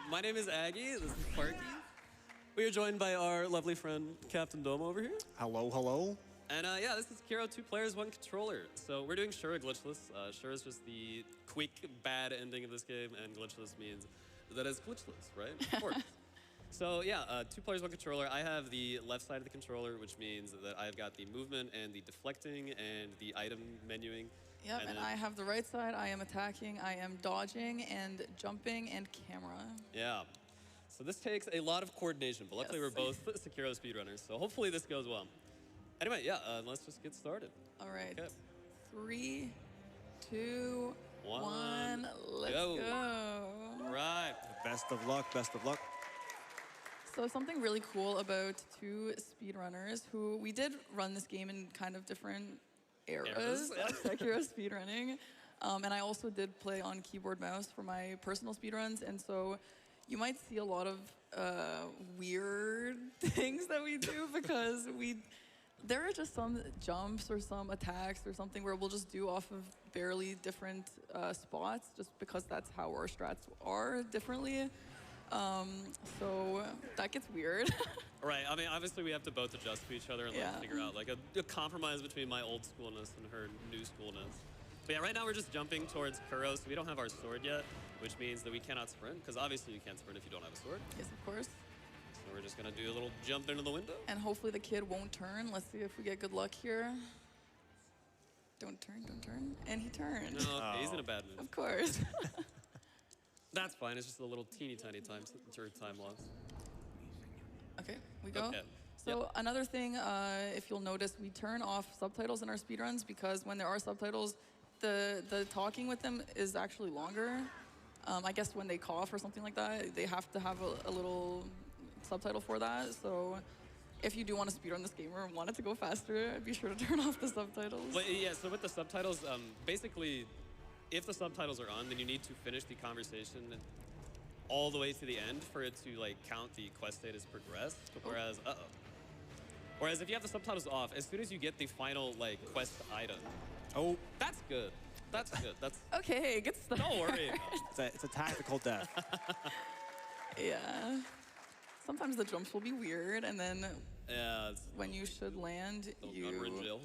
My name is Aggie. This is Parky. We are joined by our lovely friend Captain Domo over here. Hello, hello. And yeah, this is Sekiro 2 players, 1 controller. So we're doing Shura glitchless. Shura is just the quick, bad ending of this game, and glitchless means that it's glitchless, right? Of course. So yeah, 2 players, 1 controller. I have the left side of the controller, which means that I've got the movement and the deflecting and the item menuing. Yep, and I have the right side. I am attacking, I am dodging and jumping and camera. Yeah. So this takes a lot of coordination, but luckily we're both Sekiro speedrunners, so hopefully this goes well. Anyway, yeah, let's just get started. All right. Okay. 3, 2, 1. Let's go. All right. Best of luck, best of luck. So something really cool about 2 speedrunners who we did run this game in kind of different eras of Sekiro speedrunning. And I also did play on keyboard mouse for my personal speedruns, and so you might see a lot of weird things that we do because there are just some jumps or some attacks or something where we'll just do off of barely different spots just because that's how our strats are differently. So that gets weird. Right, I mean, obviously we have to both adjust to each other and like, figure out like a compromise between my old schoolness and her new schoolness. But yeah, right now we're just jumping towards Kuro, so we don't have our sword yet, which means that we cannot sprint, because obviously you can't sprint if you don't have a sword. Yes, of course. So we're just gonna do a little jump into the window. And hopefully the kid won't turn. Let's see if we get good luck here. Don't turn, don't turn. And he turned. No, okay, he's in a bad mood. Of course. That's fine, it's just a little teeny tiny time loss. Okay, we go. Okay. So another thing, if you'll notice, we turn off subtitles in our speedruns because when there are subtitles, the talking with them is actually longer. I guess when they cough or something like that, they have to have a little subtitle for that. So if you do want to speedrun this game or want it to go faster, be sure to turn off the subtitles. Well, yeah, so with the subtitles, basically, if the subtitles are on, then you need to finish the conversation all the way to the end for it to like count the quest state as progressed. Whereas, whereas if you have the subtitles off, as soon as you get the final like quest item, that's good. That's good. That's okay. Good stuff. Don't worry. It's a tactical death. Yeah. Sometimes the jumps will be weird, and then when you should land, we're in jail.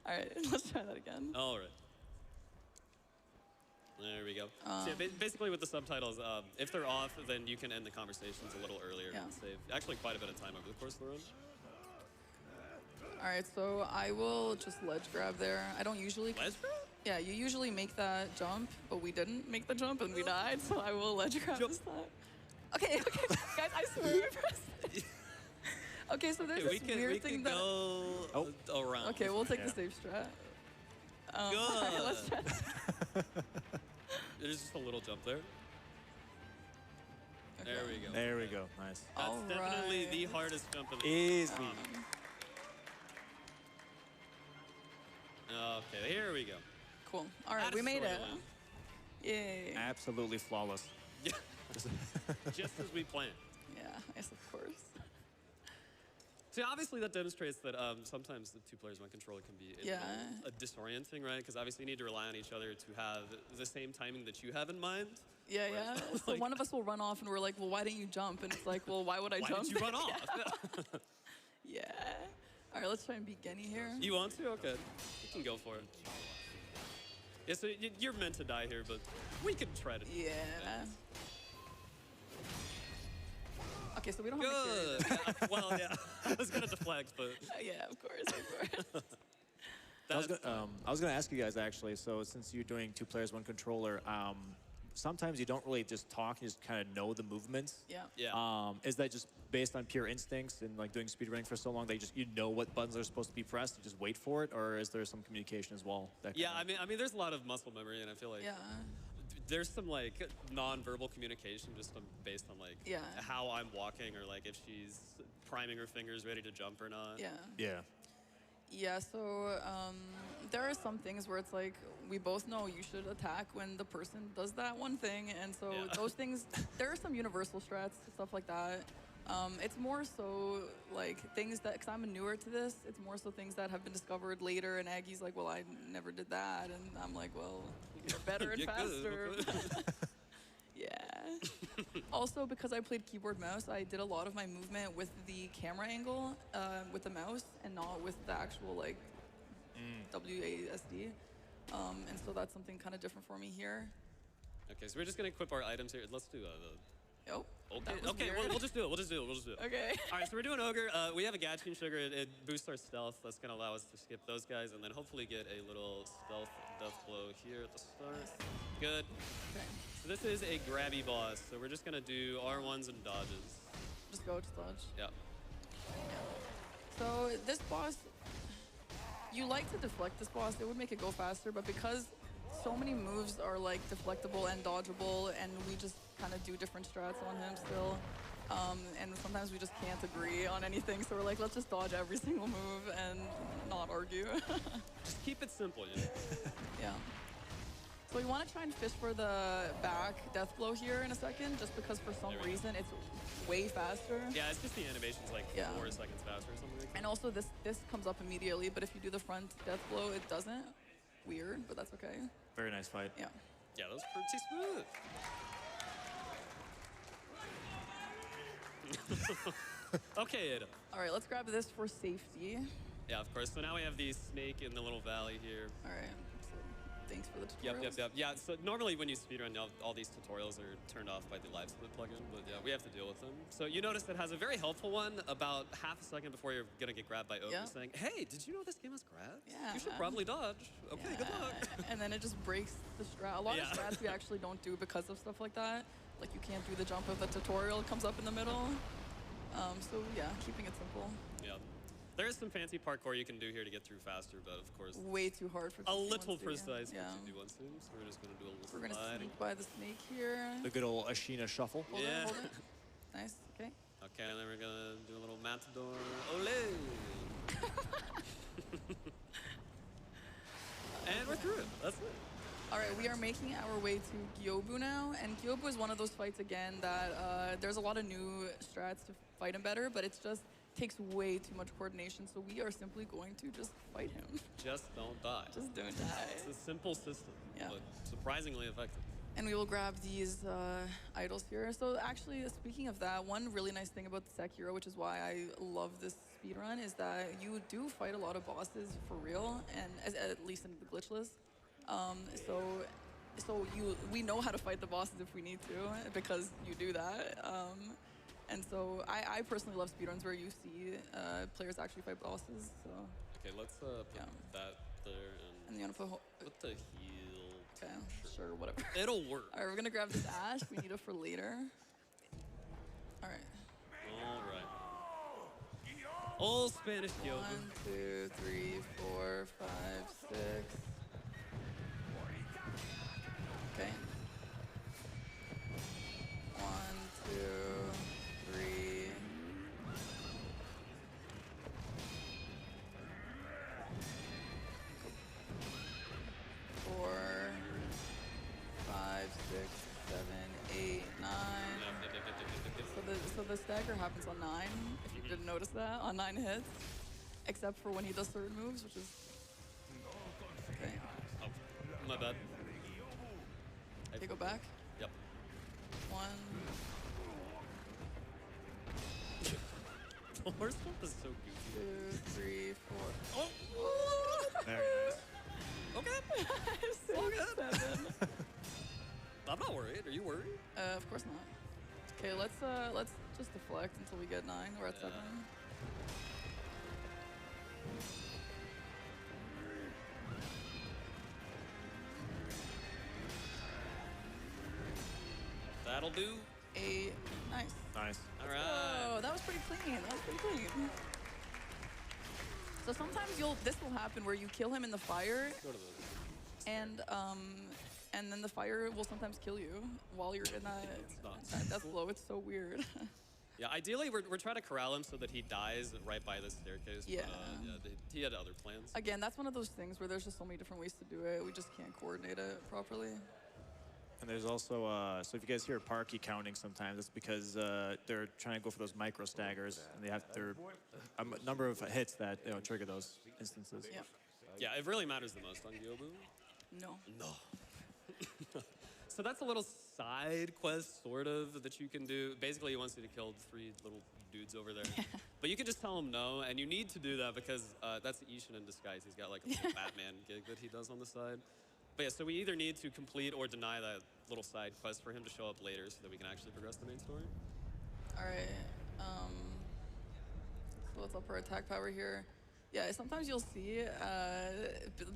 All right, let's try that again. All right. There we go. So yeah, basically with the subtitles, if they're off, then you can end the conversations a little earlier and save actually quite a bit of time over the course of the run. All right, so I will just ledge grab there. I don't usually... Ledge grab? Yeah, you usually make that jump, but we didn't make the jump and we died, so I will ledge grab this time. Okay, guys, I swear I pressed it. Okay, so there's this weird thing that... go around. Okay, we'll take the safe strat. Good. All right, let's try. There's just a little jump there. Okay. There we go. There we go. Nice. That's definitely the hardest jump in the game. Okay, here we go. Cool. All right, we made it. Yay. Absolutely flawless. Yeah. Just as we planned. Yeah, yes, of course. See, obviously that demonstrates that sometimes the 2 players, 1 controller can be a disorienting, right? Because obviously you need to rely on each other to have the same timing that you have in mind. Yeah, yeah. So like, one of us will run off and we're like, well, why didn't you jump? And it's like, well, why would I jump? Why did you run off? Yeah. All right, let's try and beat Genny here. You want to? Okay. You can go for it. Yeah, so you're meant to die here, but we can try to. Yeah. Okay, so we don't have Good. Well, yeah. I was going to deflect, but... yeah, of course, of course. I was going to ask you guys, actually, so since you're doing 2 players, 1 controller, sometimes you don't really just talk, you just kind of know the movements. Yeah. Yeah. Is that just based on pure instincts and like doing speedrunning for so long that you know what buttons are supposed to be pressed, you just wait for it, or is there some communication as well? Yeah, I mean, there's a lot of muscle memory, and I feel like there's some like non-verbal communication just based on like how I'm walking or like if she's priming her fingers ready to jump or not. Yeah. Yeah. Yeah, so there are some things where it's like, we both know you should attack when the person does that one thing, and so those things, there are some universal strats, stuff like that. It's more so like things that, because I'm newer to this, it's more so things that have been discovered later, and Aggie's like, well, I never did that, and I'm like, well, you're better and faster. Yeah. Also, because I played keyboard mouse, I did a lot of my movement with the camera angle, with the mouse, and not with the actual like WASD. And so that's something kind of different for me here. Okay, so we're just gonna equip our items here. Let's do the. Oh. Okay, we'll just do it. We'll just do it. Okay. All right, so we're doing Ogre. We have a Gachian Sugar. It boosts our stealth. That's going to allow us to skip those guys and then hopefully get a little stealth death blow here at the start. Good. Okay. So this is a grabby boss. So we're just going to do R1s and dodges. Just go to dodge. Yeah. So this boss, you like to deflect this boss. It would make it go faster, but because so many moves are like deflectable and dodgeable, and we just kind of do different strats on him still. And sometimes we just can't agree on anything, so we're like, let's just dodge every single move and not argue. Just keep it simple, you know? Yeah. So we want to try and fish for the back death blow here in a second, just because for some reason it's way faster. Yeah, it's just the animation's like 4 seconds faster or something like that. And also this comes up immediately, but if you do the front death blow, it doesn't. Weird, but that's okay. Very nice fight. Yeah. Yeah, that was pretty smooth. Okay, Ada. All right, let's grab this for safety. Yeah, of course. So now we have the snake in the little valley here. All right. So thanks for the tutorials. Yep. Yeah, so normally when you speedrun, all these tutorials are turned off by the live split plugin, but yeah, we have to deal with them. So you notice it has a very helpful one about half a second before you're gonna get grabbed by Ogre saying, hey, did you know this game has grabs? Yeah. You should probably dodge. Okay, good luck. And then it just breaks the strat. A lot of strats we actually don't do because of stuff like that. Like you can't do the jump if the tutorial comes up in the middle. So yeah, keeping it simple. Yeah. There is some fancy parkour you can do here to get through faster, but of course... Way too hard for a little precise yeah. for 2D1 streams, so we're just going to do a little We're going to sliding. sneak by the snake here. The good old Ashina shuffle. Hold it, hold it. Nice, okay. Okay, and then we're going to do a little matador. Ole! And we're through it. That's it. All right, we are making our way to Gyobu now, and Gyobu is one of those fights again that there's a lot of new strats to fight him better, but it's just takes way too much coordination, so we are simply going to just fight him. Just don't die. Just don't die. It's a simple system, but surprisingly effective. And we will grab these idols here. So actually, speaking of that, one really nice thing about Sekiro, which is why I love this speedrun, is that you do fight a lot of bosses for real, and at least in the glitchless. So we know how to fight the bosses if we need to, because you do that. And so I personally love speedruns where you see players actually fight bosses. So. Okay, let's put that there and you want to put the heal. Okay, sure, whatever. It'll work. All right, we're gonna grab this ash. We need it for later. All right. All right. All Spanish Gyobu. 1, 2, 3, 4, 5, 6. Okay. 1, 2, 3. 4, 5, 6, 7, 8, 9. So the stagger happens on 9, if you didn't notice that, on 9 hits. Except for when he does certain moves, which is... Okay. Oh, my bad. Okay, go back. Yep. 1. The horse jump is so goofy. 2, 3, 4. Oh! Very nice. Okay. 6, 7. I'm not worried. Are you worried? Of course not. Okay, let's just deflect until we get 9. We're at 7. That'll do. 8. Nice. Nice. All right. Oh, that was pretty clean. That was pretty clean. So sometimes this will happen where you kill him in the fire, Go to the... and then the fire will sometimes kill you while you're in that death blow. It's so weird. Yeah, ideally we're trying to corral him so that he dies right by the staircase. Yeah. But, he had other plans. Again, that's one of those things where there's just so many different ways to do it. We just can't coordinate it properly. And there's also, so if you guys hear Parky counting sometimes, it's because they're trying to go for those micro staggers, and they have a number of hits that trigger those instances. Yeah. Yeah, it really matters the most on Gyobu. No. No. So that's a little side quest, sort of, that you can do. Basically, he wants you to kill 3 little dudes over there. But you can just tell him no, and you need to do that because that's Ishin in disguise. He's got like a little Batman gig that he does on the side. But yeah, so we either need to complete or deny that little side quest for him to show up later so that we can actually progress the main story. All right. So let's up our attack power here. Yeah, sometimes you'll see,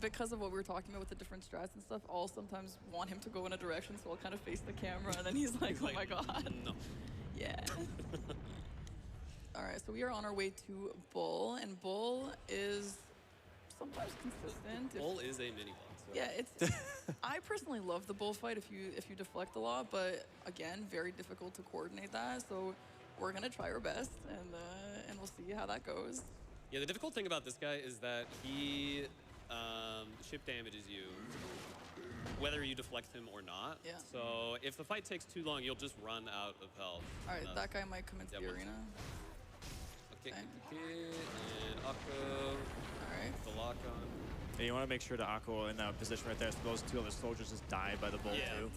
because of what we were talking about with the different strats and stuff, I'll sometimes want him to go in a direction, so I'll kind of face the camera, and then he's like, oh my god. No. Yeah. All right, so we are on our way to Bull, and Bull is sometimes consistent. Bull is a mini-boss. So. Yeah, it's. I personally love the bullfight if you deflect a lot, but again, very difficult to coordinate that. So we're gonna try our best, and we'll see how that goes. Yeah, the difficult thing about this guy is that he chip damages you, whether you deflect him or not. Yeah. So if the fight takes too long, you'll just run out of health. All right, that guy might come into the arena. Okay, and Akko. All right. The lock on. Yeah, you want to make sure to Akko in that position right there, so those 2 other soldiers just die by the bull too.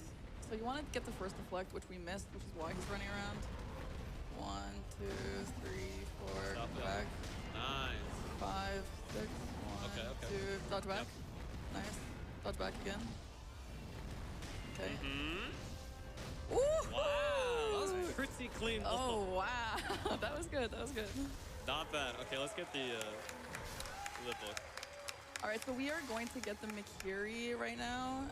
So you want to get the first deflect, which we missed, which is why he's running around. 1, 2, 3, 4, Stop back. Nice. 5, 6, 1, 2, dodge back. Yep. Nice. Dodge back again. Okay. Mm-hmm. Ooh! Wow, that was pretty clean. Oh, wow. That was good. That was good. Not bad. Okay, let's get the lip book. All right, so we are going to get the Mikiri right now.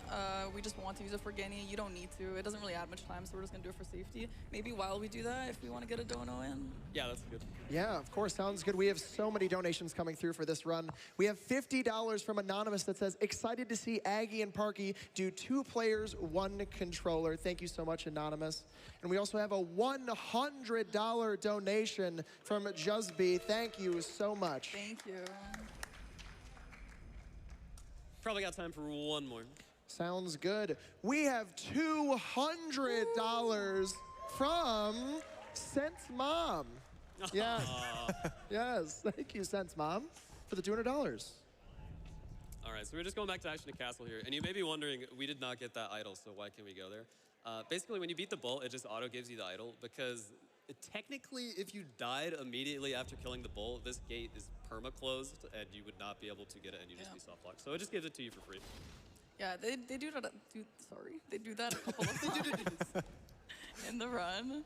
We just want to use it for Genny. You don't need to. It doesn't really add much time, so we're just going to do it for safety. Maybe while we do that, if we want to get a dono in. Yeah, that's good. Yeah, of course. Sounds good. We have so many donations coming through for this run. We have $50 from Anonymous that says, excited to see Aggie and Parky do 2 players, 1 controller. Thank you so much, Anonymous. And we also have a $100 donation from Jusby. Thank you so much. Thank you. Probably got time for one more. Sounds good. We have $200 from Sense Mom. Yeah. Yes. Thank you, Sense Mom, for the $200. All right, so we're just going back to Action to Castle here. And you may be wondering, we did not get that idol, so why can't we go there? Basically, when you beat the bull, it just auto gives you the idol because technically, if you died immediately after killing the bull, this gate is perma-closed and you would not be able to get it and you'd just be soft-locked. So it just gives it to you for free. Yeah, they do that. They do that a couple of times in the run,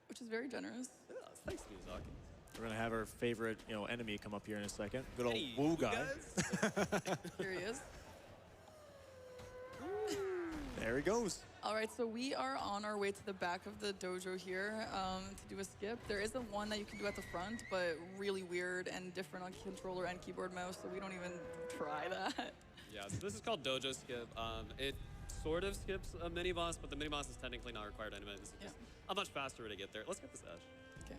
which is very generous. Yeah, thanks, Miyazaki. We're gonna have our favorite, enemy come up here in a second. Good old Hey, Woo guy. Here he is. There he goes. All right, so we are on our way to the back of the dojo here to do a skip. There is one that you can do at the front, but really weird and different on controller and keyboard mouse, so we don't even try that. Yeah, so this is called Dojo Skip. It sort of skips a mini-boss, but the mini-boss is technically not required anyway. This is just a much faster way to get there. Let's get this Ash. Okay.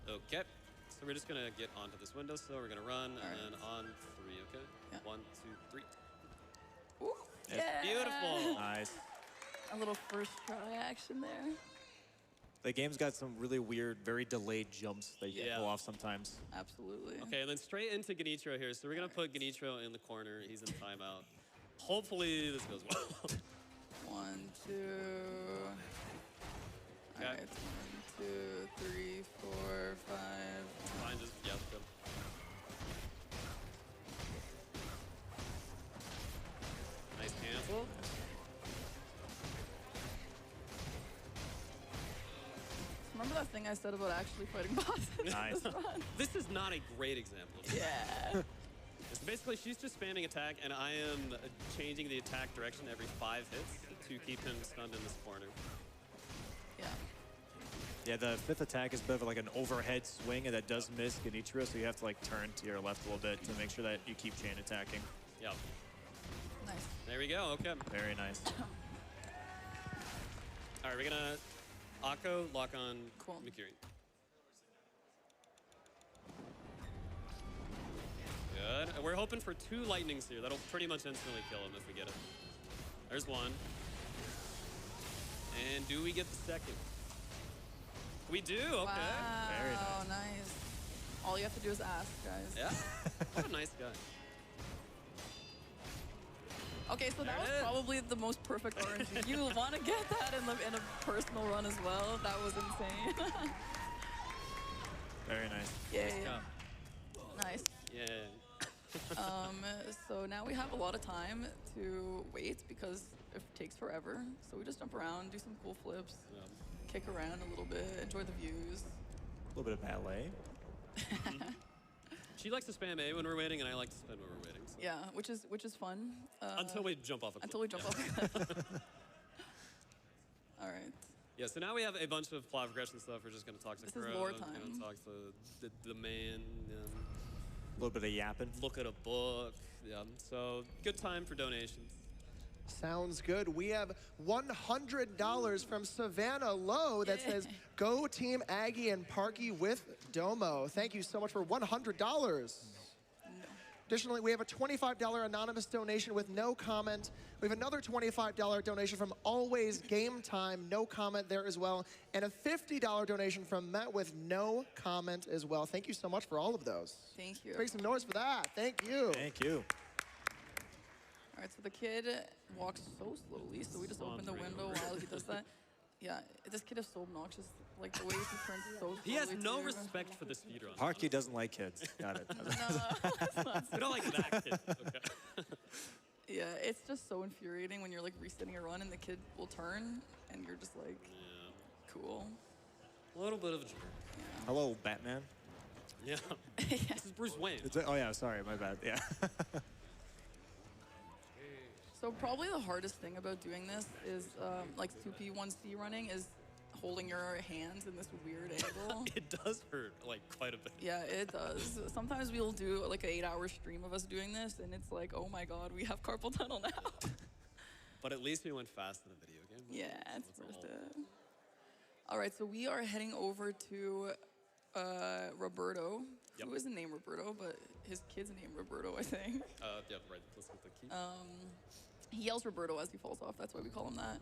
Okay. So we're just gonna get onto this window, so we're gonna run, and then on 3, okay? Yeah. 1, 2, 3. Ooh, yeah. Beautiful. Nice. A little first try action there. The game's got some really weird, very delayed jumps that you pull off sometimes. Absolutely. Okay, and then straight into Genichiro here. So we're gonna put Genichiro in the corner. He's in timeout. Hopefully this goes well. 1, 2. Okay. All right, 1, 2, 3, 4, 5. Fine, just, yeah, good. Nice cancel. Remember that thing I said about actually fighting bosses? Nice. This is not a great example. Yeah. So basically, she's just spamming attack, and I am changing the attack direction every 5 hits to keep him stunned in this corner. Yeah. Yeah, the 5th attack is a bit of like an overhead swing, and that does miss Genichiro, so you have to like turn to your left a little bit to make sure that you keep chain attacking. Yep. Nice. There we go. Okay. Very nice. All right, we're gonna Akko lock on Cool. Mikiri. Good. We're hoping for 2 lightnings here. That'll pretty much instantly kill him if we get it. There's 1. And do we get the second? We do. Okay. Wow. Very nice. Nice. All you have to do is ask, guys. Yeah. What a nice guy. Okay, so that was There it is. probably the most perfect RNG. You want to get that in a personal run as well. That was insane. Very nice. Yeah, Yeah. nice. Yeah. So now we have a lot of time to wait because it takes forever. So we just jump around, do some cool flips, Yeah. kick around a little bit, enjoy the views. A little bit of ballet. She likes to spam A when we're waiting, and I like to spam when we're waiting. So. Yeah, which is fun. Until we jump off a cliff. Until we jump off. All right. Yeah, so now we have a bunch of plot progression stuff. We're just going to talk to This is Crow. lore We're time. going to talk to the man. A little bit of yapping. Look at a book. Yeah, so good time for donations. Sounds good. We have $100 from Savannah Lowe that Yeah. says, "Go Team Aggie and Parky with Domo." Thank you so much for $100. Additionally, we have a $25 anonymous donation with no comment. We have another $25 donation from Always Game Time, no comment there as well. And a $50 donation from Matt with no comment as well. Thank you so much for all of those. Thank you. Make some noise for that. Thank you. Thank you. All right, so the kid walks so slowly, so we just open the window while he does that. Yeah, this kid is so obnoxious. Like the way he turns so slowly. He has no too. respect for the speedrun. Parky doesn't like kids. Got it. We don't like that kid. Okay. Yeah, it's just so infuriating when you're like resetting a run and the kid will turn and you're just like, Yeah. cool. A little bit of a jerk. Hello, Batman. Yeah. This is Bruce Wayne. Oh yeah, sorry, my bad. Yeah. So probably the hardest thing about doing this is like 2P 1C running is holding your hands in this weird angle. It does hurt, like, quite a bit. Yeah, it does. Sometimes we'll do like an 8-hour stream of us doing this and it's like, oh my god, we have carpal tunnel now. But at least we went fast in a video game. Yeah, it's So worth all- it. All right, so we are heading over to Roberto. Yep. Who isn't named Roberto, but his kid's named Roberto, I think. Yeah, right. Let's get the key. He yells Roberto as he falls off. That's why we call him that.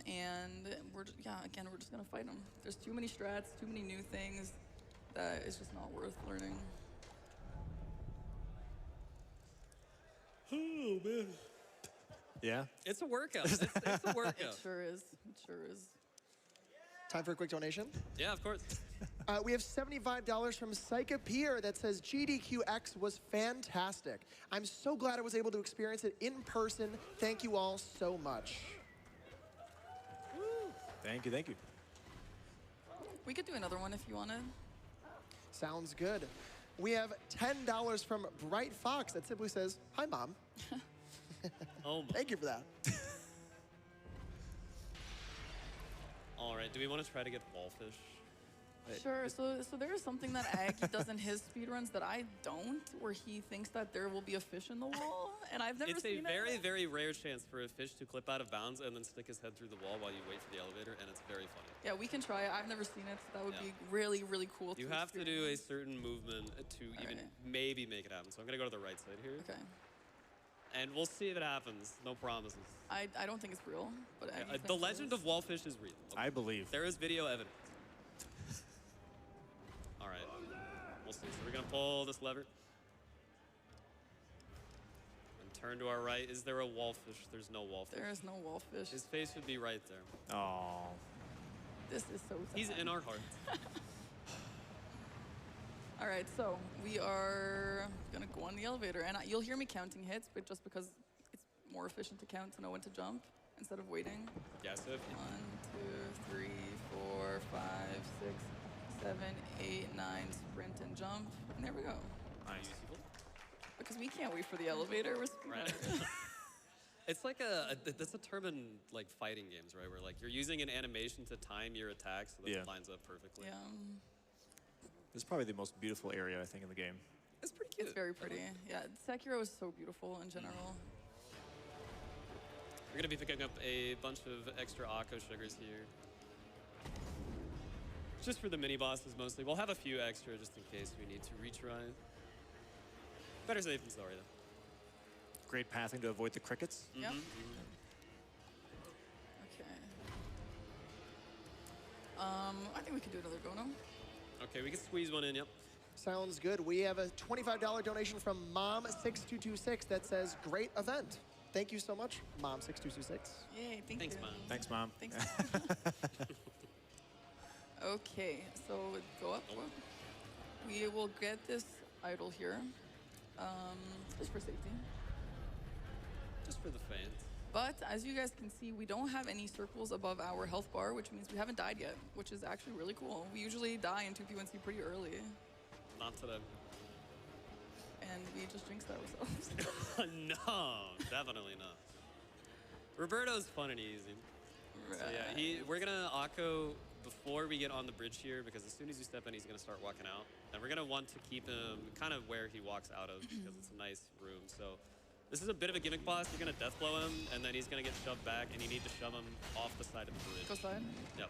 And we're just, again, we're just gonna fight him. There's too many strats, too many new things that it's just not worth learning. Oh, man. Yeah. It's a workout. It's a workout. It sure is. It sure is. Time for a quick donation. Yeah, of course. We have $75 from Psychopeer that says GDQX was fantastic. I'm so glad I was able to experience it in person. Thank you all so much. Thank you. Thank you. We could do another one if you wanted. Sounds good. We have $10 from Bright Fox that simply says, "Hi, Mom." Oh, my. Thank you for that. All right. Do we want to try to get wallfish? Sure. So there is something that Aggie does in his speedruns that I don't, where he thinks that there will be a fish in the wall, and I've never It's seen a very, it. very rare chance for a fish to clip out of bounds and then stick his head through the wall while you wait for the elevator, and it's very funny. Yeah, we can try it. I've never seen it. So that would Yeah. be really, really cool. You have to do a certain movement to even Alright. maybe make it happen. So I'm going to go to the right side here. Okay. And we'll see if it happens. No promises. I don't think it's real, but Aggie thinks The it legend is. of wallfish is real. I believe. There is video evidence. All right. We'll see. So we're going to pull this lever. And turn to our right. Is there a wallfish? There's no wallfish. There is no wallfish. His face would be right there. Oh. This is so sad. He's in our hearts. All right, so we are gonna go on the elevator, and you'll hear me counting hits, but just because it's more efficient to count to know when to jump instead of waiting. Yeah, so if 1, 2, 3, 4, 5, 6, 7, 8, 9, sprint and jump, and there we go. nice. Because we can't wait for the elevator. We're Right. speedrunners. It's like that's a term in like fighting games, right? Where like you're using an animation to time your attack so that Yeah. it lines up perfectly. Yeah, This is probably the most beautiful area, I think, in the game. It's pretty cute. it's very pretty. Yeah, Sekiro is so beautiful in general. We're gonna be picking up a bunch of extra Akko sugars here. Just for the mini bosses mostly. We'll have a few extra just in case we need to retry. Better safe than sorry though. Great pathing to avoid the crickets. Yep. Mhm. Okay. I think we could do another Gono. Okay, we can squeeze one in, yep. Sounds good. We have a $25 donation from Mom6226 that says, "Great event." Thank you so much, Mom6226. Yay, Thanks, you. Mom. Thanks, Mom. Thanks. Okay, so go up. We will get this idol here, just for safety. Just for the fans. But as you guys can see, we don't have any circles above our health bar, which means we haven't died yet, which is actually really cool. We usually die in 2P1C pretty early. Not today. And we just jinxed ourselves. No, definitely not. Roberto's fun and easy. Right. So yeah, we're gonna Akko before we get on the bridge here, because as soon as you step in, he's gonna start walking out. And we're gonna want to keep him kind of where he walks out of, because it's a nice room. So this is a bit of a gimmick boss. You're gonna death blow him, and then he's gonna get shoved back, and you need to shove him off the side of the bridge. Go side. Yep.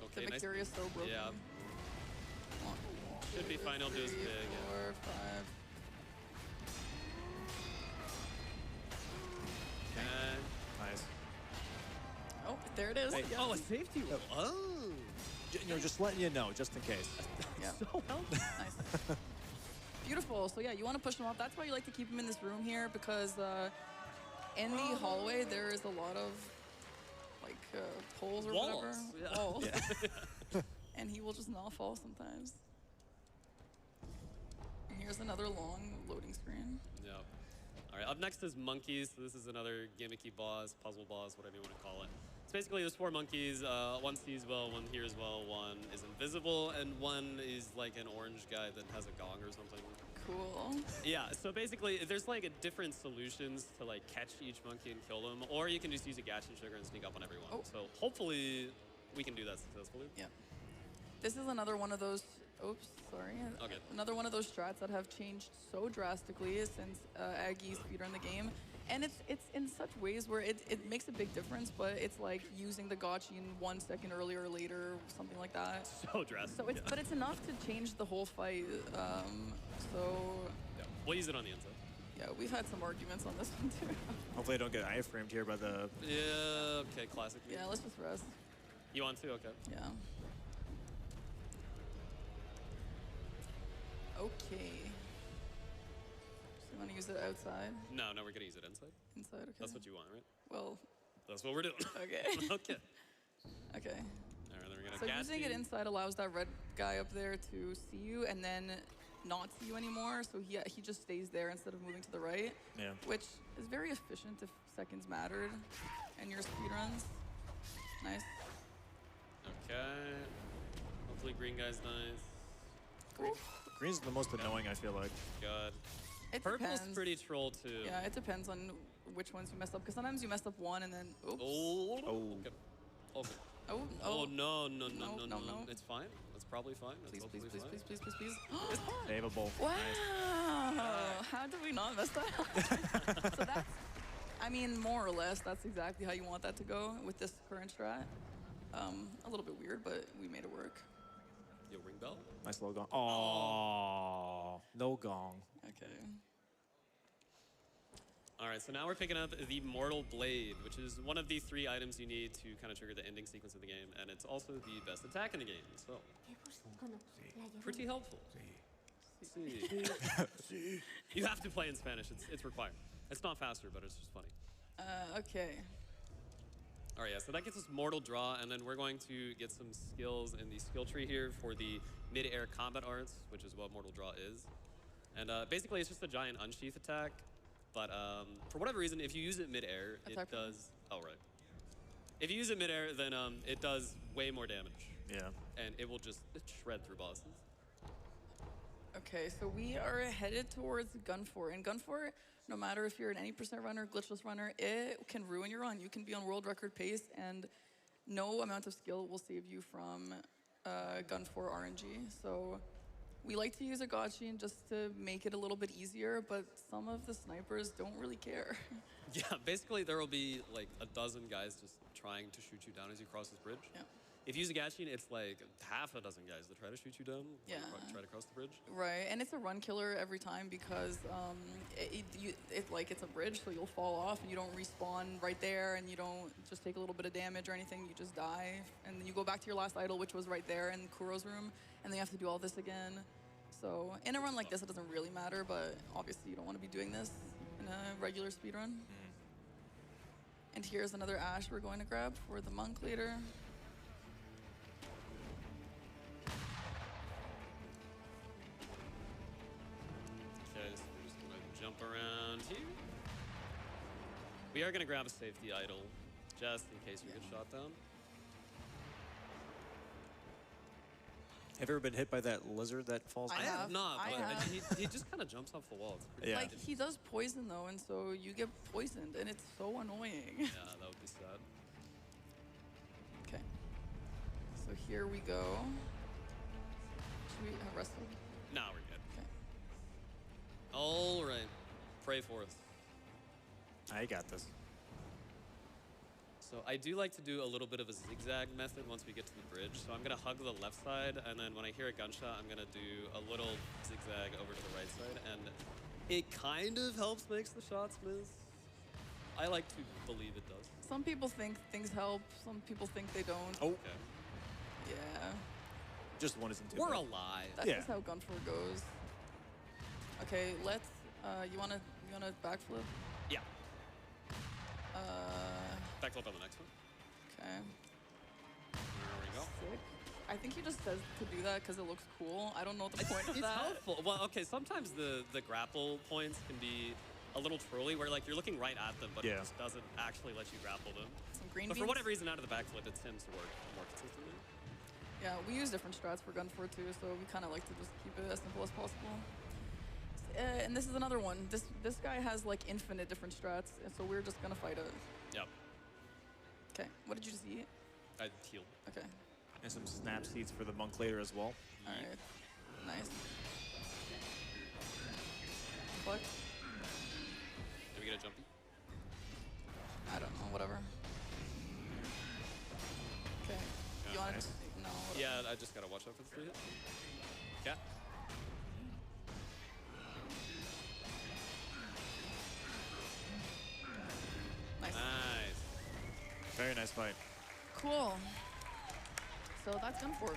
The Okay, nice. Victoria's so broken. Yeah. One, Should be fine. He'll do his 3, big. 4, 5. Okay. Nice. Oh, there it is. Hey. Yeah. Oh, a safety roll. Oh. You know, just letting you know, just in case. Yeah. So helpful. Nice. Beautiful. So yeah, you want to push them off. That's why you like to keep him in this room here, because in the hallway there is a lot of like poles or Walls. whatever. Yeah. Walls. Yeah. And he will just not fall sometimes. And here's another long loading screen. Yep. All right, up next is monkeys. So this is another gimmicky boss, puzzle boss, whatever you want to call it. It's basically there's 4 monkeys. One sees well, one hears well, one is invisible, and one is like an orange guy that has a gong or something. Cool. Yeah, so basically there's like different solutions to like catch each monkey and kill them, or you can just use a gacha sugar and sneak up on everyone. Oh. So hopefully we can do that successfully. Yeah. This is another one of those. Oops, sorry. Okay. Another one of those strats that have changed so drastically since Aggie speedrun the game. And it's in such ways where it makes a big difference, but it's like using the gotchi in 1 second earlier or later, something like that. So drastic. So it's, yeah. but it's enough to change the whole fight. So Yeah. We'll use it on the inside. yeah, we've had some arguments on this one too. Hopefully I don't get iframed here by the... Yeah, okay, classic. Yeah, let's just rest. You want to? Okay. Yeah. Okay. So you want to use it outside? No, we're gonna use it inside. Inside, okay. That's what you want, right? Well, That's what we're doing. okay. Okay. Okay. All right, then we're gonna So gas using it you. inside allows that red guy up there to see you and then not see you anymore. So he just stays there instead of moving to the right, Yeah. which is very efficient if seconds mattered and your speed runs. Nice. Okay. Hopefully green guy's nice. Cool. Green's the most annoying, I feel like. God. It Purple's depends. pretty troll too. Yeah, it depends on which ones you mess up. Because sometimes you mess up one and then oops. Oh. Oh. Okay. Okay. Oh, Oh, no. No. It's fine. It's probably fine. It's Please, please, hopefully please, fine. please, please, please. Saveable. Wow! Nice. How did we not mess that up? So that's, I mean, more or less, that's exactly how you want that to go with this current strat. A little bit weird, but we made it work. Yo, ring bell. Nice little gong. Oh, no gong. Okay. All right, so now we're picking up the Mortal Blade, which is one of the 3 items you need to kind of trigger the ending sequence of the game, and it's also the best attack in the game, so pretty helpful. Sí. You have to play in Spanish. It's required. It's not faster, but it's just funny. Okay. All right, yeah, so that gets us Mortal Draw, and then we're going to get some skills in the skill tree here for the mid-air combat arts, which is what Mortal Draw is. And basically, it's just a giant unsheath attack, but for whatever reason, if you use it mid-air, it Attack. does... Oh, right. If you use it mid-air, then it does way more damage, Yeah. and it will just shred through bosses. Okay, so we are headed towards Gun 4. And Gun 4, no matter if you're an any percent runner, glitchless runner, it can ruin your run. You can be on world record pace, and no amount of skill will save you from Gun 4 RNG. So we like to use a gotchi just to make it a little bit easier, but some of the snipers don't really care. Yeah, basically there will be like a dozen guys just trying to shoot you down as you cross this bridge. Yeah. If you use a Gatchin, it's like half a dozen guys that try to shoot you down. Yeah. Try to cross the bridge. Right, and it's a run killer every time because it's a bridge, so you'll fall off and you don't respawn right there, and you don't just take a little bit of damage or anything. You just die, and then you go back to your last idol, which was right there in Kuro's room, and then you have to do all this again. So in a run like this, it doesn't really matter, but obviously you don't want to be doing this in a regular speedrun. And here's another ash we're going to grab for the monk later. Okay, so we're just gonna jump around here. We are gonna grab a safety idol, just in case we get shot down. Have you ever been hit by that lizard that falls I down? have. not, I but have. he just kind of jumps off the wall. It's pretty Yeah. Like, he does poison though, and so you get poisoned, and it's so annoying. Yeah, that would be sad. Okay. So here we go. Should we have wrestled? Nah, we're good. Okay. All right, pray for us. I got this. So I do like to do a little bit of a zigzag method once we get to the bridge. So I'm gonna hug the left side, and then when I hear a gunshot, I'm gonna do a little zigzag over to the right side, and it kind of helps makes the shots miss. I like to believe it does. Some people think things help. Some people think they don't. Oh, Okay. Yeah. just one isn't too We're bad. alive. That's Yeah. just how Gunfor goes. Okay, let's. You wanna backflip? Yeah. Backflip on the next one. Okay. There we go. Sick. I think he just says to do that because it looks cool. I don't know the point of It's that. helpful. Well, okay, sometimes the grapple points can be a little trolly, where like you're looking right at them, but it Yeah. just doesn't actually let you grapple them. Some green But for beans. whatever reason, out of the backflip, it tends to work more consistently. Yeah, we use different strats for Gunfor too, so we kind of like to just keep it as simple as possible. And this is another one. This guy has like infinite different strats, and so we're just gonna fight it. Yep. Okay, what did you just eat? I heal. Okay, And some snap seeds for the monk later as well. all right, nice. What? Did we get a jumpy? I don't know, whatever. Okay, Yeah, you want nice. No. whatever. Yeah, I just gotta watch out for the free hit. Yeah. Nice. Nice. Very nice fight. Cool. So that's Gunfor.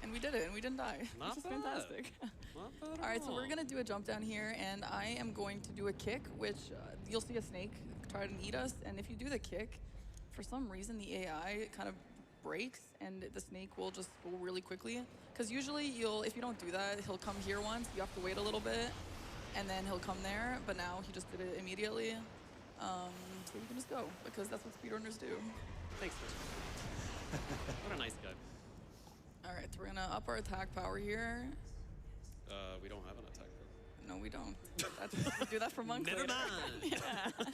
And we did it, and we didn't die. Not which is bad. fantastic. Not bad at All right, so we're all. gonna do a jump down here, and I am going to do a kick, which you'll see a snake try and eat us. And if you do the kick, for some reason the AI kind of breaks, and the snake will just go really quickly. Because usually if you don't do that, he'll come here once. You have to wait a little bit, and then he'll come there. But now he just did it immediately. So you can just go, because that's what speedrunners do. Thanks, man. What a nice guy. All right, so we're gonna up our attack power here. We don't have an attack. No, we don't. We do that for monks. Never later. mind. Yeah.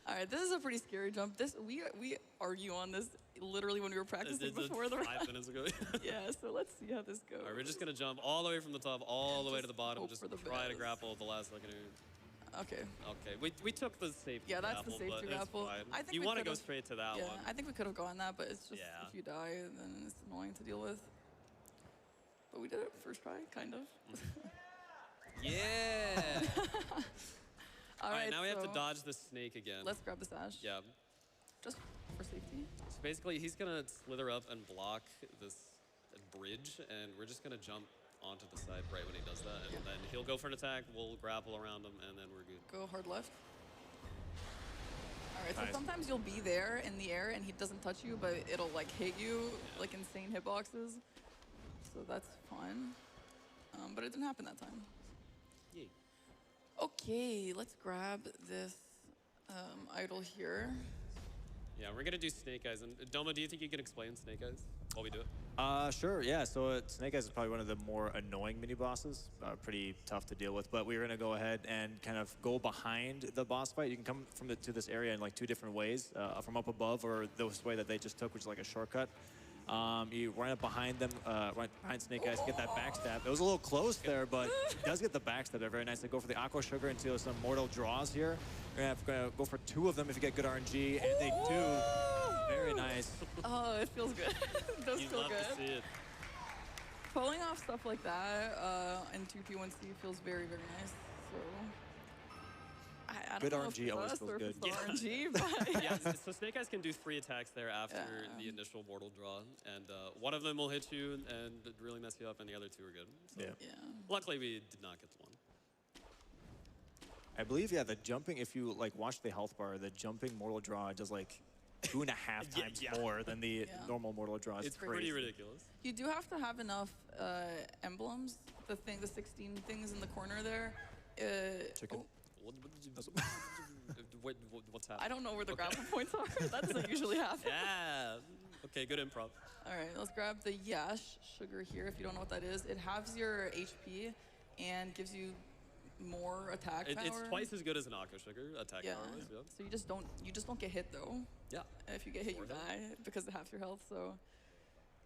All right, this is a pretty scary jump. We argue on this literally when we were practicing It's before the 5 run. minutes ago. Yeah, so let's see how this goes. All right, we're just gonna jump all the way from the top, all the way to the bottom. hope Just for the try to best. grapple at the last second. Okay. Okay, we took the safety Yeah, that's the grapple, safety but grapple. It's fine. I think you we want to go could've- straight to that Yeah, one. I think we could have gone that, but it's just Yeah. if you die, then it's annoying to deal with. But we did it first try, kind of. Yeah. All All right, now we have to so dodge the snake again. Let's grab the sash. Yeah. Just for safety. So basically, he's gonna slither up and block this bridge, and we're just gonna jump onto the side right when he does that, and then he'll go for an attack. We'll grapple around him, and then we're good. Go hard left. All right, so Nice. sometimes you'll be there in the air and he doesn't touch you, but it'll like hit you like insane hitboxes. So that's fun. But it didn't happen that time. Yay. Okay, let's grab this idol here. Yeah, we're gonna do Snake Eyes. And Doma, do you think you can explain Snake Eyes while we do it? Sure, yeah. So Snake Eyes is probably one of the more annoying mini bosses. Pretty tough to deal with. But we're gonna go ahead and kind of go behind the boss fight. You can come to this area in like 2 different ways, from up above or this way that they just took, which is like a shortcut. You run up behind them, right behind Snake Eyes, get that backstab. It was a little close there, but he does get the backstab there very nicely. Go for the Aqua Sugar into some mortal draws here. You're gonna go for 2 of them if you get good RNG, and they do. Very nice. Oh, it feels good. It does You feel love good. to see it. Pulling off stuff like that in 2P1C feels very, very nice. So I don't Good know if RNG it's always us feels or if good. it's the RNG, but Yeah, so Snake Eyes can do 3 attacks there after Yeah. the initial mortal draw, and one of them will hit you and really mess you up, and the other 2 are good. So Yeah. yeah. luckily, we did not get the one. I believe, yeah, the jumping, if you like watch the health bar, the jumping mortal draw does like 2.5 times more than the normal mortal draw. It's crazy. pretty ridiculous. You do have to have enough emblems. The 16 things in the corner there. Chicken. Oh, What's happening? I don't know where the grapple points are. That doesn't usually happen. Yeah. Okay, good improv. All right, let's grab the Yash sugar here. If you don't know what that is, it halves your HP and gives you more attack power. It's twice as good as an Aqua Sugar attack Yeah. power-wise, yeah. So you just don't get hit though. Yeah. If you get hit, you Or hit. die because it halves your health. So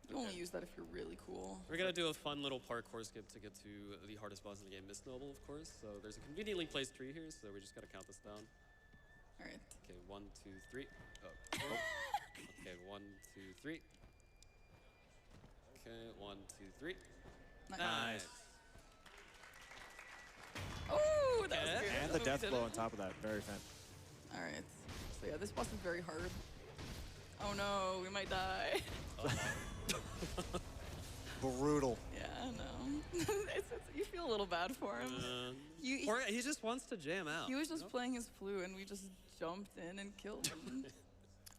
you only use that if you're really cool. We're gonna do a fun little parkour skip to get to the hardest boss in the game, Miss Noble, of course. So there's a conveniently placed tree here, so we just gotta count this down. All right. Okay, 1, 2, 3. Oh. Okay, 1, 2, 3. Okay, 1, 2, 3. Nice. Oh, that was Okay. good. And I the hope death you did blow it. on top of that. Very fun. All right. So yeah, this boss is very hard. Oh no, we might die. Brutal. Yeah, I know. You feel a little bad for him. Or he just wants to jam out. He was just playing his flute, and we just jumped in and killed him.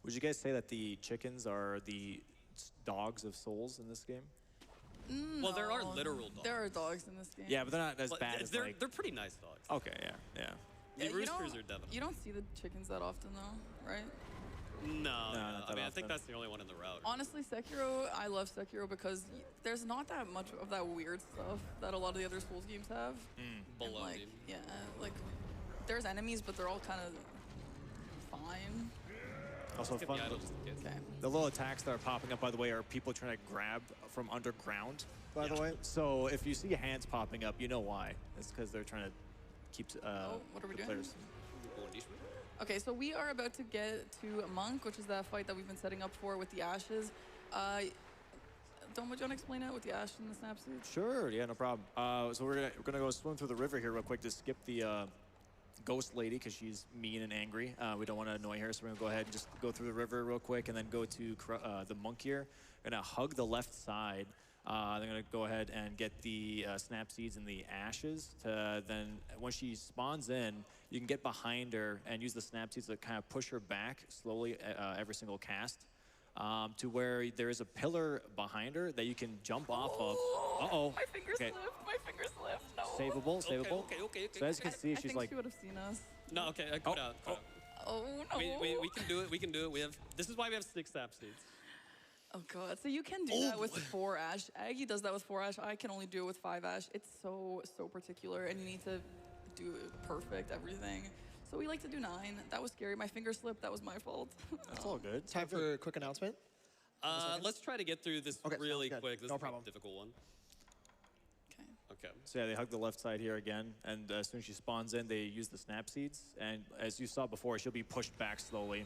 Would you guys say that the chickens are the dogs of souls in this game? Well, there are No, literal dogs. There are dogs in this game. Yeah, but they're not as But bad as they're like... they're pretty nice dogs. Okay, yeah. Yeah, The you roosters don't- are definitely. You don't see the chickens that often, though, right? No, not I that mean, I think often. that's the only one in the route. Honestly, Sekiro, I love Sekiro because there's not that much of that weird stuff that a lot of the other Souls games have. And, Baloney. like, yeah, like, there's enemies, but they're all kind of fine. Also Get fun. the idol just in case. Okay. The little attacks that are popping up, by the way, are people trying to grab from underground, by the Yeah. way. So if you see hands popping up, you know why. It's because they're trying to keep what are we the doing? players. Okay, so we are about to get to Monk, which is that fight that we've been setting up for with the ashes. Don't you want to explain it with the ash and the snap seeds? Sure, yeah, no problem. So we're gonna go swim through the river here real quick to skip the ghost lady because she's mean and angry. We don't want to annoy her, so we're gonna go ahead and just go through the river real quick and then go to the monk here. We're gonna hug the left side. They're gonna go ahead and get the snap seeds and the ashes. To then, when she spawns in, you can get behind her and use the snap seeds to kind of push her back slowly every single cast. To where there is a pillar behind her that you can jump off of. Uh-oh. My finger Okay. slipped. My finger slipped. No. Savable, savable. Okay. So as you can see, I she's think like, she would have seen us. No, okay, cut out. Cut out. Oh no. We can do it. We can do it. We have. This is why we have 6 sap seeds. Oh god. So you can do that with 4 ash. Aggie does that with 4 ash. I can only do it with 5 ash. It's so particular, and you need to do it perfect everything. So we like to do 9. That was scary. My finger slipped. That was my fault. that's all good. Time for a quick announcement. Let's try to get through this Okay, really sounds good. quick. This No is problem. a difficult one. Okay. Okay. So yeah, they hug the left side here again, and as soon as she spawns in, they use the snap seeds, and as you saw before, she'll be pushed back slowly.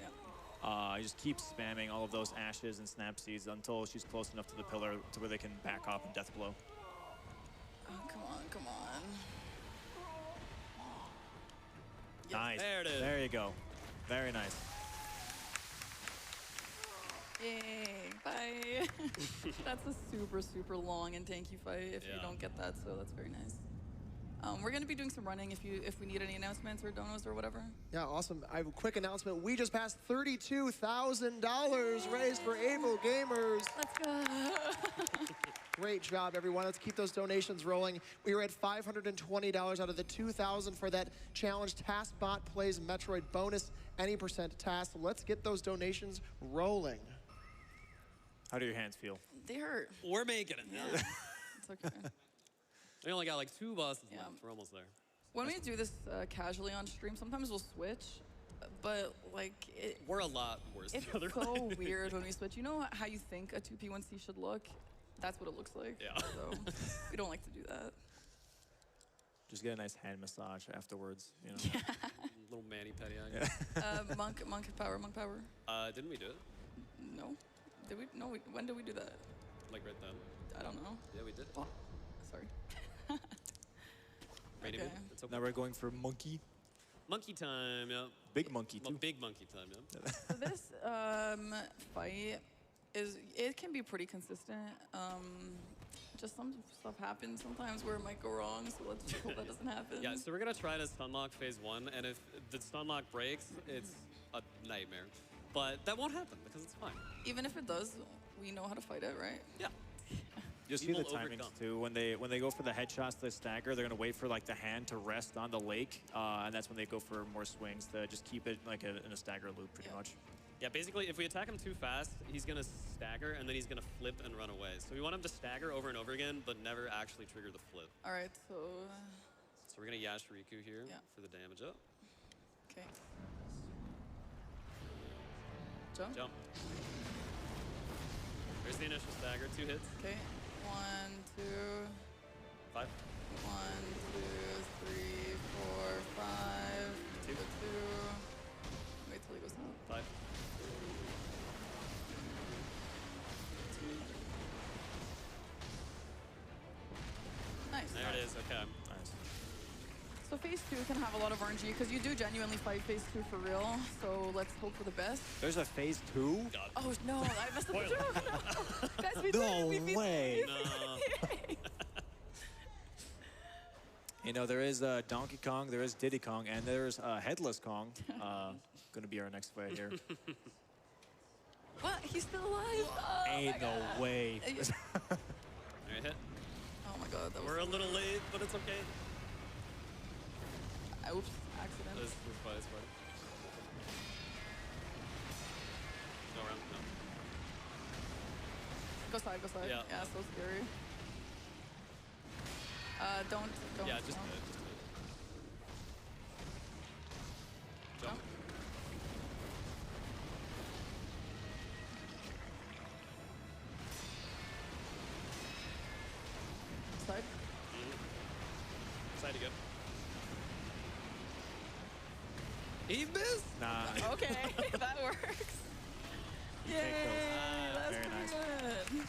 You just keep spamming all of those ashes and snap seeds until she's close enough to the pillar to where they can back off and death blow. Oh, come on, come on. Nice. There it is. There you go. Very nice. Yay, bye. That's a super long and tanky fight if you Yeah. don't get that, so that's very nice. We're gonna be doing some running if we need any announcements or donos or whatever. Yeah, awesome. I have a quick announcement. We just passed $32,000 raised for Able Gamers. Let's go. Great job, everyone. Let's keep those donations rolling. We were at $520 out of the $2,000 for that challenge. TaskBot plays Metroid bonus, any % task. Let's get those donations rolling. How do your hands feel? They hurt. We're making it. Yeah. It's okay. We only got like 2 bosses Yeah. left. We're almost there. When we do this casually on stream, sometimes we'll switch, but like We're a lot worse it's the other so way. weird when we switch. You know how you think a 2P1C should look? That's what it looks like. Yeah. So we don't like to do that. Just get a nice hand massage afterwards. You know. Little mani petty on you. Monk power. Didn't we do it? No. Did we? No. When did we do that? Like right then? I don't know. Yeah, we did. Oh, sorry. Ready? Okay. It's okay. Now we're going for monkey. Monkey time, yeah. Big monkey too. Big monkey time, yeah. So this fight it can be pretty consistent. just some stuff happens sometimes where it might go wrong, so let's just hope that doesn't happen. Yeah, so we're gonna try to stunlock phase 1, and if the stunlock breaks, it's a nightmare. But that won't happen because it's fine. Even if it does, we know how to fight it, right? Yeah. You'll see the timings too. When they go for the headshots, the stagger, they're gonna wait for like the hand to rest on the lake, and that's when they go for more swings to just keep it like in a stagger loop, pretty much. Yeah, basically, if we attack him too fast, he's gonna stagger and then he's gonna flip and run away. So we want him to stagger over and over again, but never actually trigger the flip. All right, so. So we're gonna Yashiriku here for the damage up. Okay. Jump. Jump. There's the initial stagger, 2 hits. Okay. 1, 2. 5. 1, 2, 3, 4, 5. 2. 2. Wait till he goes down. 5. Nice. There it is, okay. Nice. So phase 2 can have a lot of RNG because you do genuinely fight phase 2 for real. So let's hope for the best. There's a phase 2? God. Oh no, I messed up the joke. Guys, we No did it. We beat way. it. You know, there is Donkey Kong, there is Diddy Kong, and there's Headless Kong. Gonna be our next fight here. What? He's still alive? Oh, Ain't no way. Alright, hit. Oh my god, that was. We're a little late, but it's okay. Oops, accident. It's fine, it's fine. Go around, no. Go side, go side. Yeah. Yeah, so scary. Don't. Yeah, just don't. do it, just do it. Jump. Side. Side again. He missed! Nah. Okay, that works. Yay, that's Very pretty nice. good.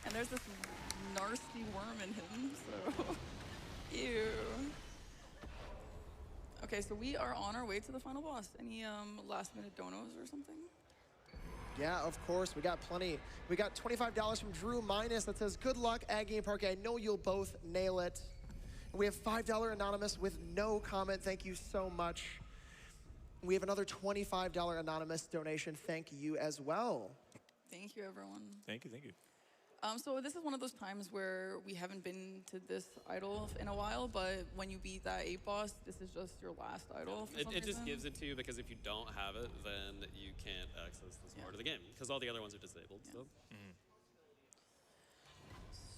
And there's this nasty worm in him, so ew. Okay, so we are on our way to the final boss. Any last minute donos or something? Yeah, of course. We got plenty. We got $25 from Drew Minus that says, good luck, Aggie and Parky. I know you'll both nail it. And we have $5 Anonymous with no comment. Thank you so much. We have another $25 Anonymous donation. Thank you as well. Thank you, everyone. Thank you, thank you. So this is one of those times where we haven't been to this idol in a while, but when you beat that 8 boss, this is just your last idol. For some It just reason. gives it to you because if you don't have it, then you can't access this part of the game because all the other ones are disabled. So.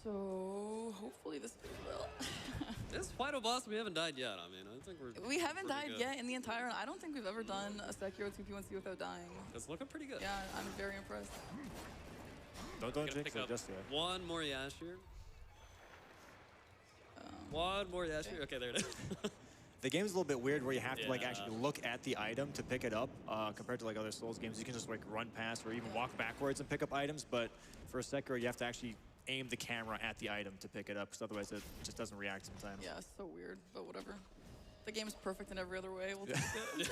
So hopefully this goes well. This final boss, we haven't died yet. I mean, I think we're. We haven't pretty died good. yet in the entire. I don't think we've ever done a Sekiro 2P1C without dying. It's looking pretty good. Yeah, I'm very impressed. Don't Gonna jinx pick it up just yet. one more Yashir. One more Yashir. Okay, there it is. The game's a little bit weird where you have to like Yeah. actually look at the item to pick it up compared to like other Souls games. You can just like run past or even walk backwards and pick up items, but for Sekiro you have to actually aim the camera at the item to pick it up because otherwise it just doesn't react sometimes. Yeah, it's so weird, but whatever. The game's perfect in every other way. We'll take it.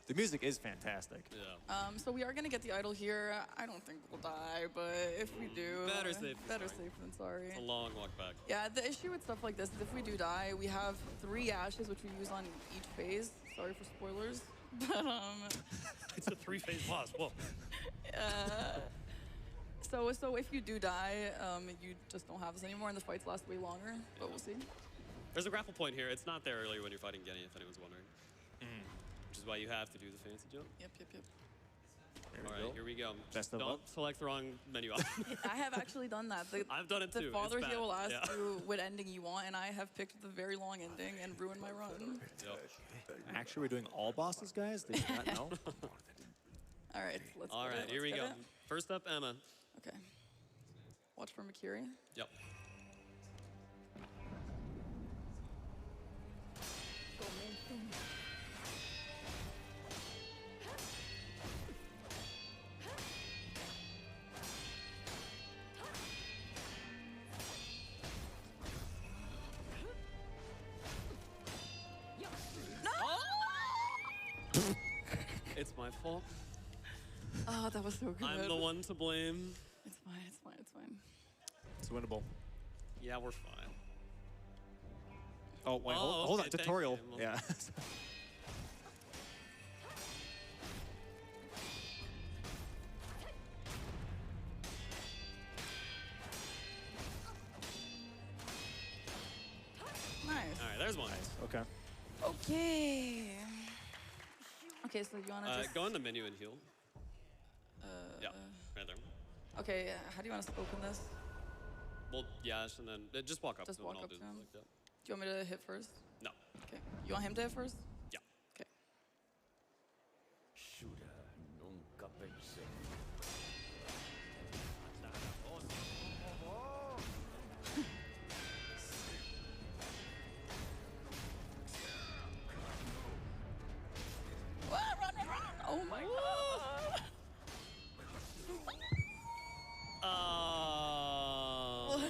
The music is fantastic. Yeah. So we are gonna get the idol here. I don't think we'll die, but if we do, Better safe than better sorry. safe than sorry. It's a long walk back. Yeah, the issue with stuff like this is if we do die, we have 3 ashes which we use on each phase. Sorry for spoilers, but It's a 3-phase boss. Whoa. So if you do die, you just don't have us anymore, and the fights last way longer. But we'll see. There's a grapple point here. It's not there earlier when you're fighting Genny, if anyone's wondering. Which is why you have to do the fancy jump. Yep. All right, here we go. Best of Don't luck. select the wrong menu option. I have actually done that. I've done it too. The It's father bad. here will ask Yeah. you what ending you want, and I have picked the very long ending and ruined my run. Yep. Actually, we're doing all bosses, guys? Did you not know? All right, let's All get it, right, here let's we get go. it. First up, Emma. Okay. Watch for Makiri. Yep. It's my fault. Oh, that was so good. I'm the one to blame. It's fine. It's winnable. Yeah, we're fine. Oh, wait, Oh, hold on. okay, thank Tutorial. you. Yeah. Nice. All right, there's one. Okay. Okay. Okay, so you wanna just... Go in the menu and heal. Yeah, right there. Okay, how do you want us to open this? Well, yash, and then just walk up Just to him walk and I'll up do to him. like that. Do you want me to hit first? No. Okay. You want him to hit first? Yeah. Okay. Nunca pensé. Run! Oh my god! Oh,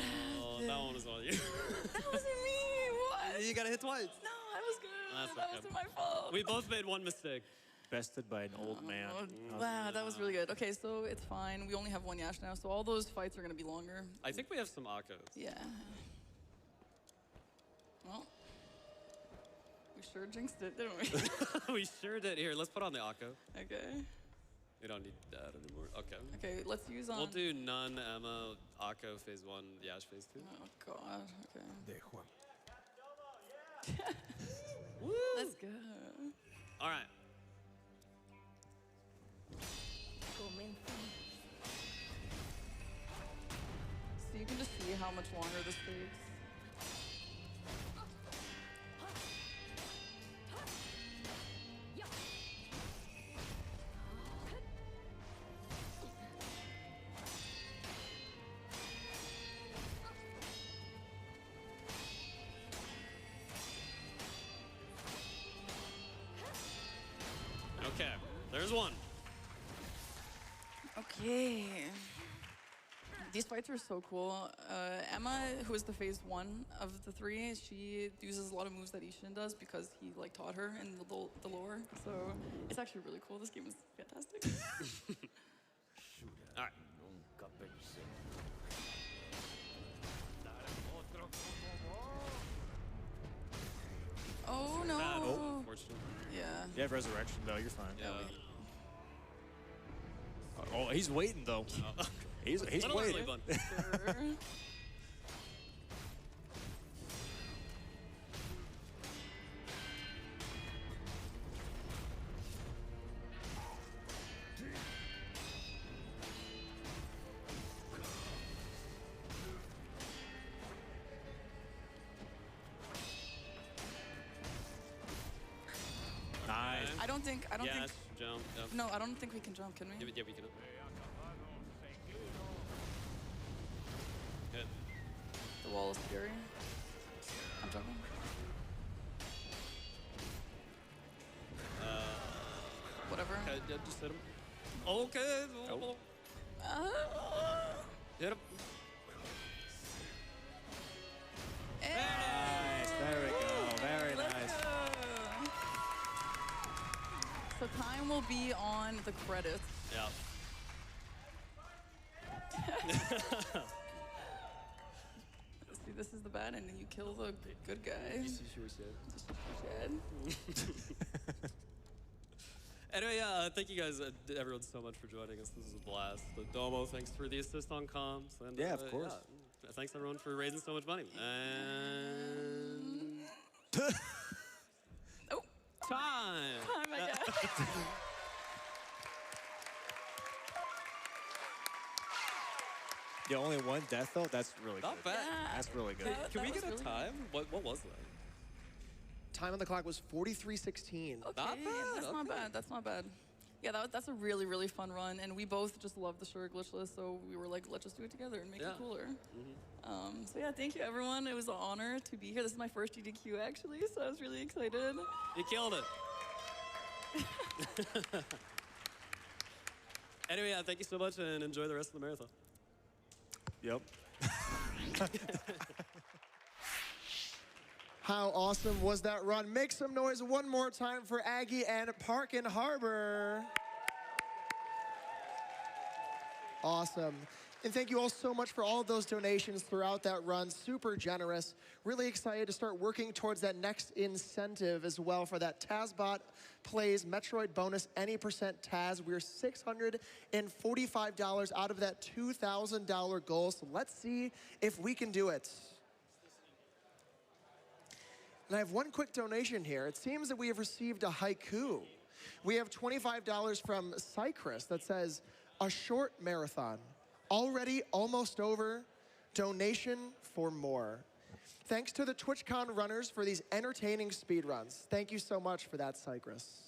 that one was on you. That wasn't me! What? You gotta hit twice. No, I was good. That's That okay. wasn't my fault. We both made one mistake. Bested by an old man. Wow, that was really good. Okay, so it's fine. We only have one Yash now, so all those fights are gonna be longer. I think we have some Akos. Yeah. Well, we sure jinxed it, didn't we? We sure did. Here, let's put on the Akko. Okay. We don't need that anymore. Okay. Okay, let's use on... We'll do none, Emma, Akko phase 1, Yash phase 2. Oh god, okay. De Juan. Woo! Let's go. All right. So you can just see how much longer this takes. Okay, there's one. Okay. These fights are so cool. Emma, who is the phase 1 of the 3, she uses a lot of moves that Ishin does because he like taught her in the lore. So it's actually really cool. This game is fantastic. All right. Nunca pensé. Oh no. Bad, unfortunately. Yeah. You have resurrection though. You're fine. Yeah. Oh, he's waiting though. He's Little waiting. early, bud. Sure. Nice. I don't think. Yash, jump. Yep. No, I don't think we can jump. Can we? Yeah, we can. Hit. The wall is scary. I'm jumping. Whatever. Okay, yeah, just hit him. Okay. Oh. Hit him. Nice. There we go. Very nice. So time will be on the credits. Yeah. See, this is the bad ending. You kill the good guy. Anyway, thank you guys, everyone, so much for joining us. This was a blast. Domo, thanks for the assist on comms. And, Yeah, of course. yeah, thanks, everyone, for raising so much money. And... Oh, time! time again. Yeah, only one death though. That's really Not good. bad. That's really good. Yeah. Can we That get a was really time? What was that? Time on the clock was 43:16. Okay, Not bad, that's not okay. bad. That's not bad. Yeah, that's a really, really fun run, and we both just love the Sure glitchless, so we were like, let's just do it together and make Yeah. it cooler. So yeah, thank you everyone. It was an honor to be here. This is my first GDQ actually, so I was really excited. You killed it. Anyway, thank you so much, and enjoy the rest of the marathon. Yep. How awesome was that run? Make some noise one more time for Aggie and Parkenharbor. Awesome. And thank you all so much for all of those donations throughout that run. Super generous. Really excited to start working towards that next incentive as well for that TazBot Plays Metroid bonus any percent Taz. We're $645 out of that $2,000 goal. So let's see if we can do it. And I have one quick donation here. It seems that we have received a haiku. We have $25 from Cyprus that says, "A short marathon. Already almost over. Donation for more." Thanks to the TwitchCon runners for these entertaining speed runs. Thank you so much for that, Cyprus.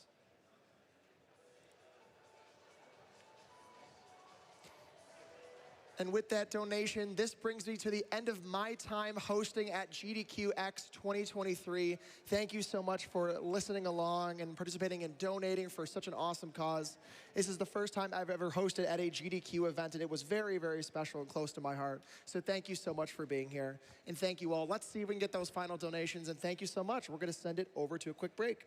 And with that donation, this brings me to the end of my time hosting at GDQX 2023. Thank you so much for listening along and participating and donating for such an awesome cause. This is the first time I've ever hosted at a GDQ event, and it was very, very special and close to my heart. So thank you so much for being here. And thank you all. Let's see if we can get those final donations, and thank you so much. We're gonna send it over to a quick break.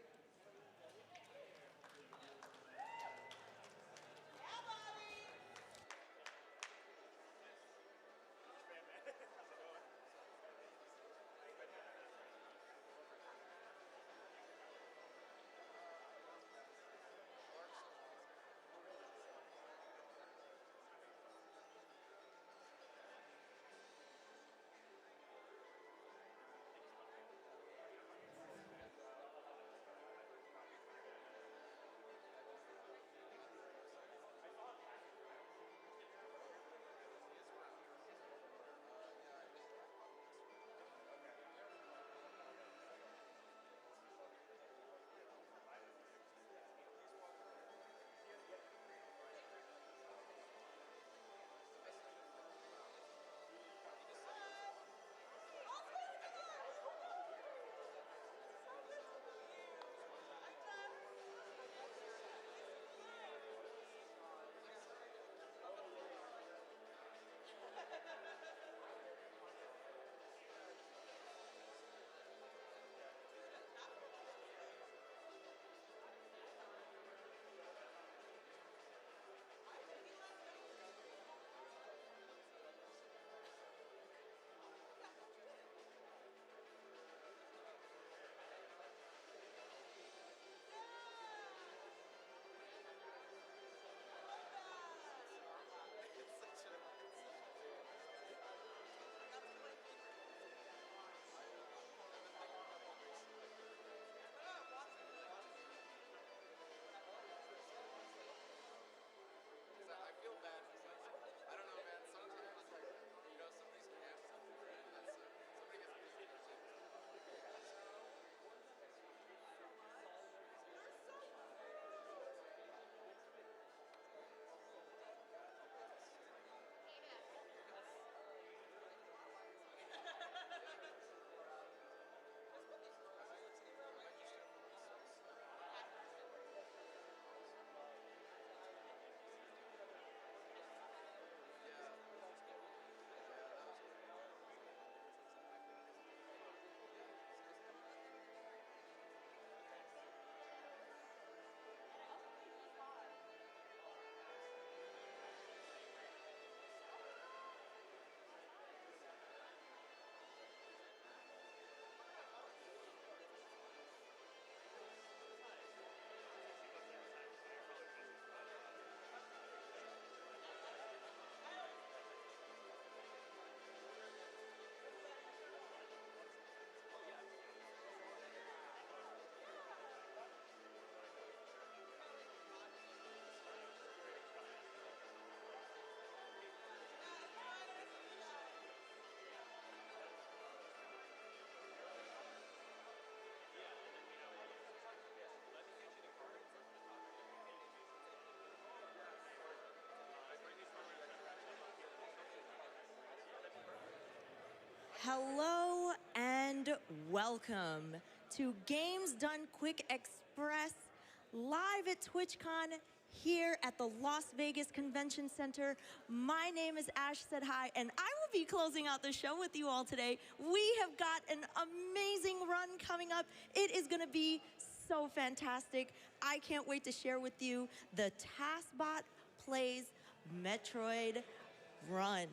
Hello and welcome to Games Done Quick Express live at TwitchCon here at the Las Vegas Convention Center. My name is Ash Said Hi, and I will be closing out the show with you all today. We have got an amazing run coming up. It is going to be so fantastic. I can't wait to share with you the TazBot Plays Metroid run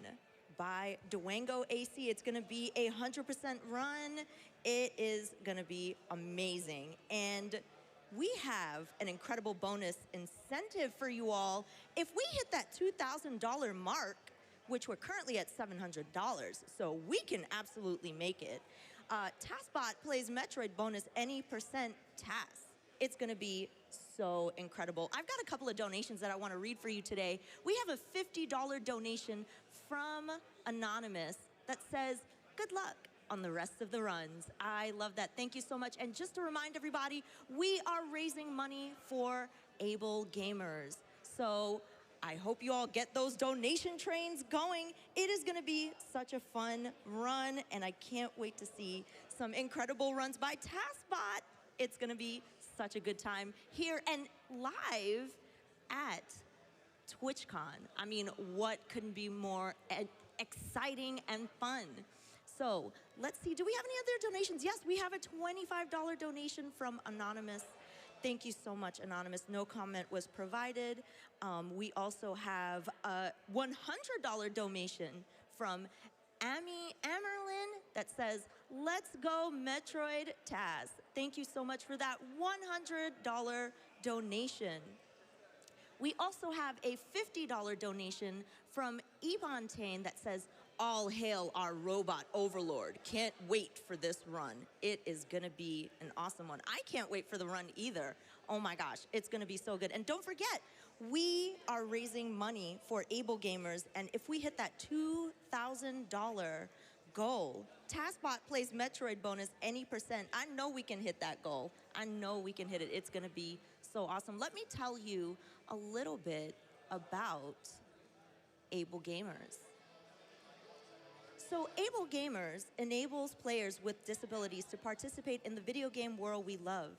by Durango AC. It's gonna be a 100% run. It is gonna be amazing. And we have an incredible bonus incentive for you all. If we hit that $2,000 mark, which we're currently at $700, so we can absolutely make it. TaskBot plays Metroid bonus any percent task. It's gonna be so incredible. I've got a couple of donations that I wanna read for you today. We have a $50 donation from Anonymous that says, good luck on the rest of the runs. I love that. Thank you so much. And just to remind everybody, we are raising money for able gamers. So I hope you all get those donation trains going. It is gonna be such a fun run, and I can't wait to see some incredible runs by TaskBot. It's gonna be such a good time here and live at TwitchCon. I mean, what couldn't be more exciting and fun? So let's see, do we have any other donations? Yes, we have a $25 donation from Anonymous. Thank you so much, Anonymous. No comment was provided. We also have a $100 donation from Amy Amerlin that says, let's go Metroid Taz. Thank you so much for that $100 donation. We also have a $50 donation from Ebontain that says, all hail our robot overlord. Can't wait for this run. It is gonna be an awesome one. I can't wait for the run either. Oh my gosh, it's gonna be so good. And don't forget, we are raising money for able gamers, and if we hit that $2,000 goal, TaskBot plays Metroid bonus any percent. I know we can hit that goal. I know we can hit it. It's gonna be so awesome. Let me tell you a little bit about able gamers. So Able Gamers enables players with disabilities to participate in the video game world we love.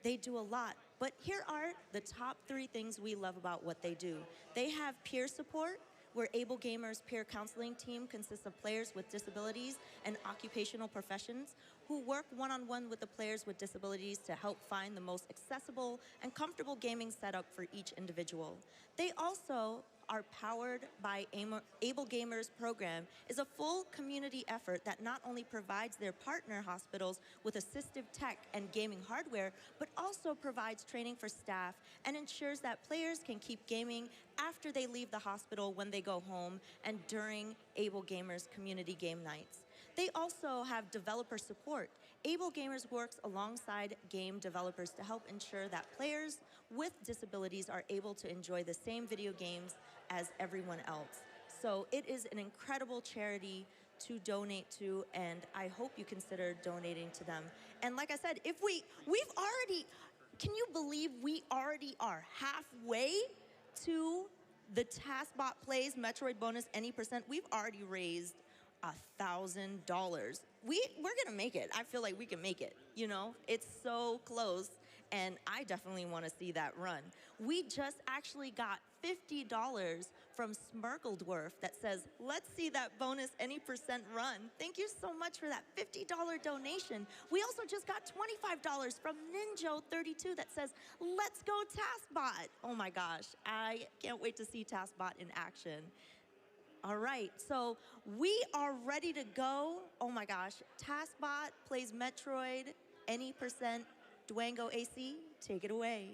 They do a lot, but here are the top 3 things we love about what they do. They have peer support, where Able Gamers peer counseling team consists of players with disabilities and occupational professions who work one-on-one with the players with disabilities to help find the most accessible and comfortable gaming setup for each individual. They also are powered by Able Gamers program is a full community effort that not only provides their partner hospitals with assistive tech and gaming hardware, but also provides training for staff and ensures that players can keep gaming after they leave the hospital when they go home and during Able Gamers community game nights. They also have developer support. Able Gamers works alongside game developers to help ensure that players with disabilities are able to enjoy the same video games as everyone else. So it is an incredible charity to donate to, and I hope you consider donating to them. And like I said, if we've already, can you believe we already are halfway to the TaskBot Plays Metroid bonus any percent? We've already raised $1,000. We're gonna make it. I feel like we can make it, you know? It's so close, and I definitely wanna see that run. We just actually got $50 from Smirkledwarf that says, let's see that bonus any percent run. Thank you so much for that $50 donation. We also just got $25 from Ninjo32 that says, let's go TaskBot. Oh my gosh, I can't wait to see TaskBot in action. All right, so we are ready to go. Oh my gosh, TaskBot plays Metroid any percent. Durango AC, take it away.